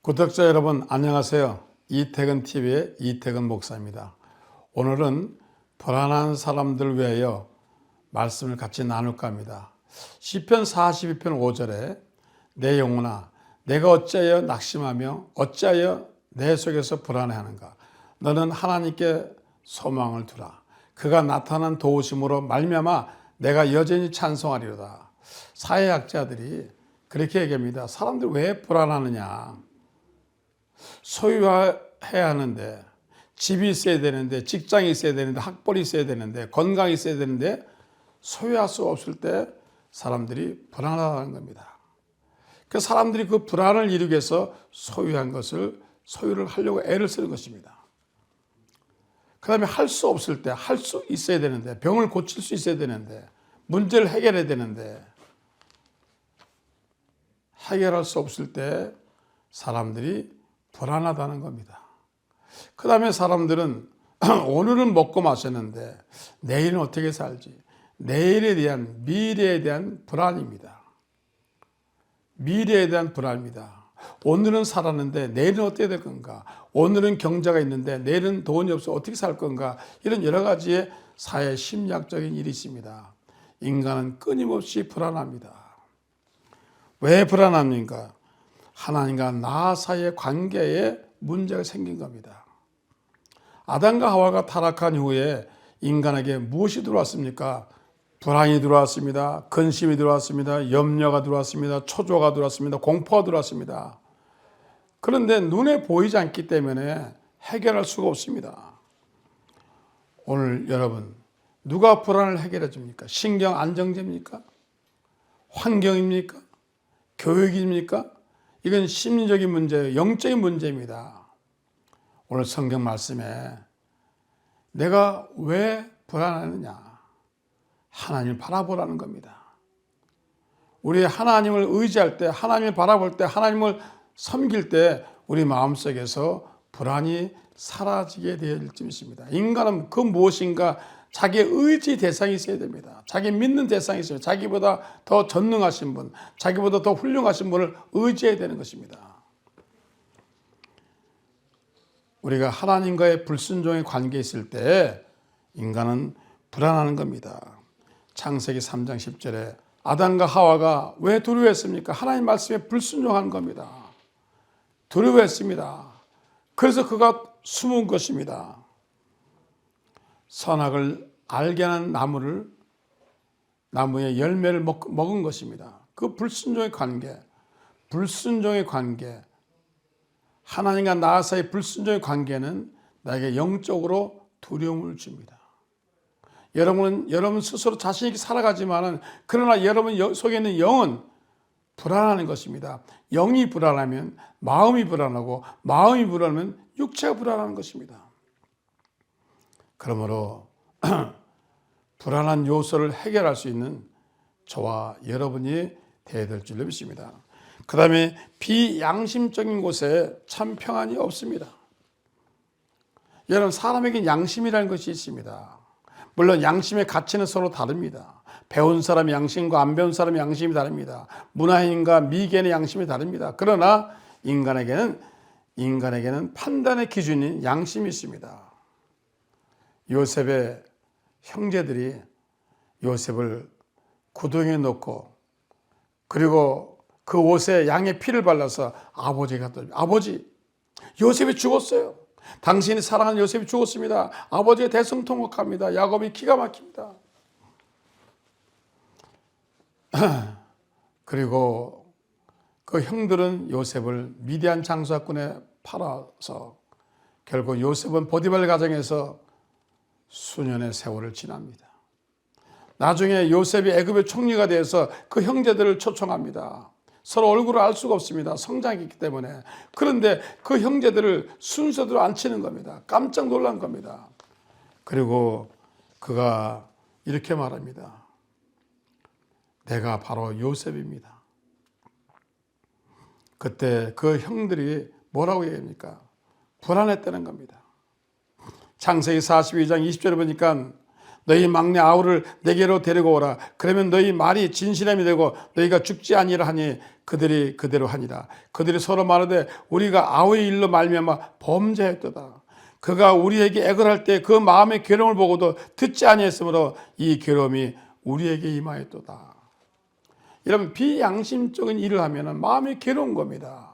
구독자 여러분 안녕하세요. 이태근 TV의 이태근 목사입니다. 오늘은 불안한 사람들 위하여 말씀을 같이 나눌까 합니다. 시편 42편 5절에 내 영혼아 내가 어찌하여 낙심하며 어찌하여 내 속에서 불안해하는가. 너는 하나님께 소망을 두라. 그가 나타난 도우심으로 말미암아 내가 여전히 찬송하리로다. 사회학자들이 그렇게 얘기합니다. 사람들 왜 불안하느냐. 소유해야 하는데, 집이 있어야 되는데, 직장이 있어야 되는데, 학벌이 있어야 되는데, 건강이 있어야 되는데 소유할 수 없을 때 사람들이 불안하다는 겁니다. 그 사람들이 그 불안을 이루기 위해서 소유한 것을 소유를 하려고 애를 쓰는 것입니다. 그 다음에 할 수 없을 때 할 수 있어야 되는데, 병을 고칠 수 있어야 되는데, 문제를 해결해야 되는데 해결할 수 없을 때 사람들이 불안하다는 겁니다. 그 다음에 사람들은 오늘은 먹고 마셨는데 내일은 어떻게 살지? 내일에 대한 미래에 대한 불안입니다. 미래에 대한 불안입니다. 오늘은 살았는데 내일은 어떻게 될 건가? 오늘은 경제가 있는데 내일은 돈이 없어 어떻게 살 건가? 이런 여러 가지의 사회 심리학적인 일이 있습니다. 인간은 끊임없이 불안합니다. 왜 불안합니까? 하나님과 나 사이의 관계에 문제가 생긴 겁니다. 아담과 하와가 타락한 후에 인간에게 무엇이 들어왔습니까? 불안이 들어왔습니다. 근심이 들어왔습니다. 염려가 들어왔습니다. 초조가 들어왔습니다. 공포가 들어왔습니다. 그런데 눈에 보이지 않기 때문에 해결할 수가 없습니다. 오늘 여러분 누가 불안을 해결해 줍니까? 신경 안정제입니까? 환경입니까? 교육입니까? 이건 심리적인 문제예요. 영적인 문제입니다. 오늘 성경 말씀에 내가 왜 불안하느냐? 하나님을 바라보라는 겁니다. 우리 하나님을 의지할 때, 하나님을 바라볼 때, 하나님을 섬길 때 우리 마음속에서 불안이 사라지게 될 줄입니다. 인간은 그 무엇인가 자기의 의지 대상이 있어야 됩니다. 자기 믿는 대상이 있어요. 자기보다 더 전능하신 분, 자기보다 더 훌륭하신 분을 의지해야 되는 것입니다. 우리가 하나님과의 불순종의 관계에 있을 때 인간은 불안하는 겁니다. 창세기 3장 10절에 아담과 하와가 왜 두려워했습니까? 하나님 말씀에 불순종한 겁니다. 두려워했습니다. 그래서 그가 숨은 것입니다. 선악을 알게 하는 나무의 열매를 먹은 것입니다. 그 불순종의 관계, 하나님과 나 사이의 불순종의 관계는 나에게 영적으로 두려움을 줍니다. 여러분 스스로 자신 있게 살아가지만은 그러나 여러분 속에 있는 영은 불안하는 것입니다. 영이 불안하면 마음이 불안하고 마음이 불안하면 육체가 불안한 것입니다. 그러므로 불안한 요소를 해결할 수 있는 저와 여러분이 되어야 될 줄 믿습니다. 그 다음에 비양심적인 곳에 참 평안이 없습니다. 여러분 사람에게 양심이라는 것이 있습니다. 물론 양심의 가치는 서로 다릅니다. 배운 사람의 양심과 안 배운 사람의 양심이 다릅니다. 문화인과 미개인의 양심이 다릅니다. 그러나 인간에게는 판단의 기준인 양심이 있습니다. 요셉의 형제들이 요셉을 구덩이에 넣고 그리고 그 옷에 양의 피를 발라서 아버지가 갖다 줍니다. 아버지, 요셉이 죽었어요. 당신이 사랑하는 요셉이 죽었습니다. 아버지가 대성통곡합니다. 야곱이 기가 막힙니다. 그리고 그 형들은 요셉을 미디안 장사꾼에 팔아서 결국 요셉은 보디발 가정에서 수년의 세월을 지납니다. 나중에 요셉이 애굽의 총리가 되어서 그 형제들을 초청합니다. 서로 얼굴을 알 수가 없습니다. 성장이 있기 때문에. 그런데 그 형제들을 순서대로 안 치는 겁니다. 깜짝 놀란 겁니다. 그리고 그가 이렇게 말합니다. 내가 바로 요셉입니다. 그때 그 형들이 뭐라고 얘기합니까? 불안했다는 겁니다. 창세기 42장 20절에 보니까 너희 막내 아우를 내게로 데리고 오라. 그러면 너희 말이 진실함이 되고 너희가 죽지 아니라 하니 그들이 그대로 하니라. 그들이 서로 말하되 우리가 아우의 일로 말미암아 범죄했도다. 그가 우리에게 애걸할 때 그 마음의 괴로움을 보고도 듣지 아니했으므로 이 괴로움이 우리에게 임하였도다. 이런 비양심적인 일을 하면 마음이 괴로운 겁니다.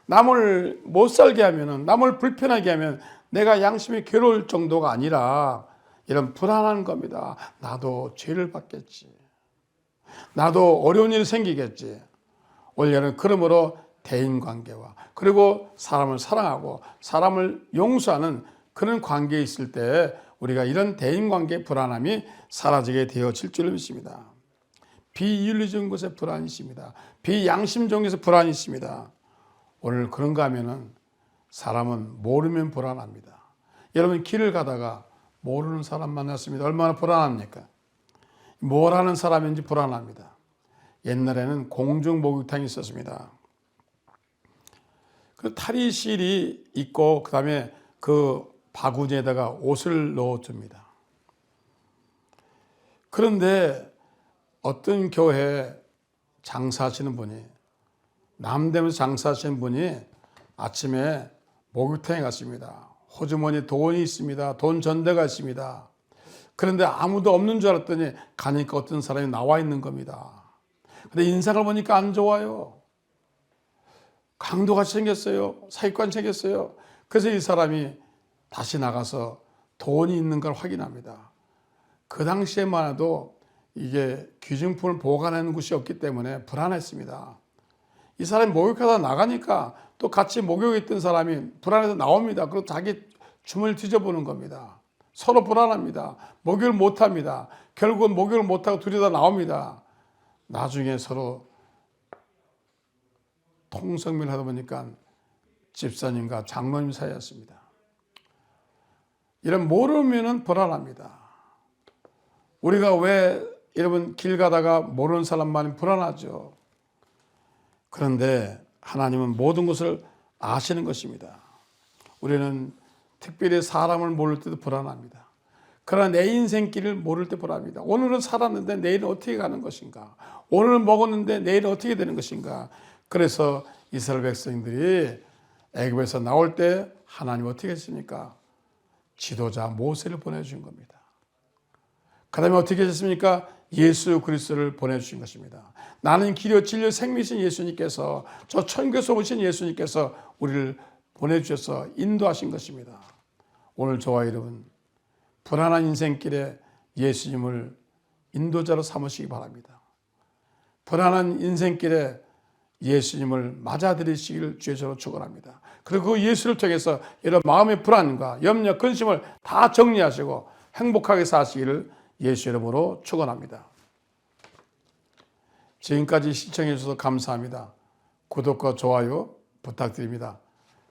남을 못 살게 하면, 남을 불편하게 하면 내가 양심이 괴로울 정도가 아니라 이런 불안한 겁니다. 나도 죄를 받겠지. 나도 어려운 일이 생기겠지. 원래는 그러므로 대인관계와 그리고 사람을 사랑하고 사람을 용서하는 그런 관계에 있을 때 우리가 이런 대인관계의 불안함이 사라지게 되어질 줄 믿습니다. 비윤리적인 것에 불안이 있습니다. 비양심적인 것에 불안이 있습니다. 오늘 그런가 하면은 사람은 모르면 불안합니다. 여러분 길을 가다가 모르는 사람 만났습니다. 얼마나 불안합니까? 뭘 하는 사람인지 불안합니다. 옛날에는 공중 목욕탕이 있었습니다. 그 탈의실이 있고 그 다음에 그 바구니에다가 옷을 넣어줍니다. 그런데 어떤 교회 장사하시는 분이 남대문에서 장사하시는 분이 아침에 목욕탕에 갔습니다. 호주머니에 돈이 있습니다. 돈 전대가 있습니다. 그런데 아무도 없는 줄 알았더니 가니까 어떤 사람이 나와 있는 겁니다. 근데 인상을 보니까 안 좋아요. 강도같이 생겼어요. 사기관 생겼어요. 그래서 이 사람이 다시 나가서 돈이 있는 걸 확인합니다. 그 당시에만 해도 이게 귀중품을 보관하는 곳이 없기 때문에 불안했습니다. 이 사람이 목욕하다 나가니까 또 같이 목욕했던 사람이 불안해서 나옵니다. 그리고 자기 주머니를 뒤져보는 겁니다. 서로 불안합니다. 목욕을 못합니다. 결국은 목욕을 못하고 둘이 다 나옵니다. 나중에 서로 통성명을 하다 보니까 집사님과 장로님 사이였습니다. 이런 모르면 불안합니다. 우리가 왜 여러분 길 가다가 모르는 사람만이 불안하죠. 그런데 하나님은 모든 것을 아시는 것입니다. 우리는 특별히 사람을 모를 때도 불안합니다. 그러나 내 인생길을 모를 때 불안합니다. 오늘은 살았는데 내일은 어떻게 가는 것인가? 오늘은 먹었는데 내일은 어떻게 되는 것인가? 그래서 이스라엘 백성들이 애굽에서 나올 때 하나님 어떻게 했습니까? 지도자 모세를 보내주신 겁니다. 그 다음에 어떻게 하셨습니까? 예수 그리스도를 보내주신 것입니다. 나는 길이요 진리요 생명이신 예수님께서, 저 천국에서 오신 예수님께서 우리를 보내주셔서 인도하신 것입니다. 오늘 저와 여러분 불안한 인생길에 예수님을 인도자로 삼으시기 바랍니다. 불안한 인생길에 예수님을 맞아들이시기를 주의 저로 축원합니다. 그리고 그 예수를 통해서 이런 마음의 불안과 염려, 근심을 다 정리하시고 행복하게 사시기를 예수 이름으로 축원합니다. 지금까지 시청해 주셔서 감사합니다. 구독과 좋아요 부탁드립니다.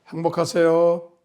행복하세요.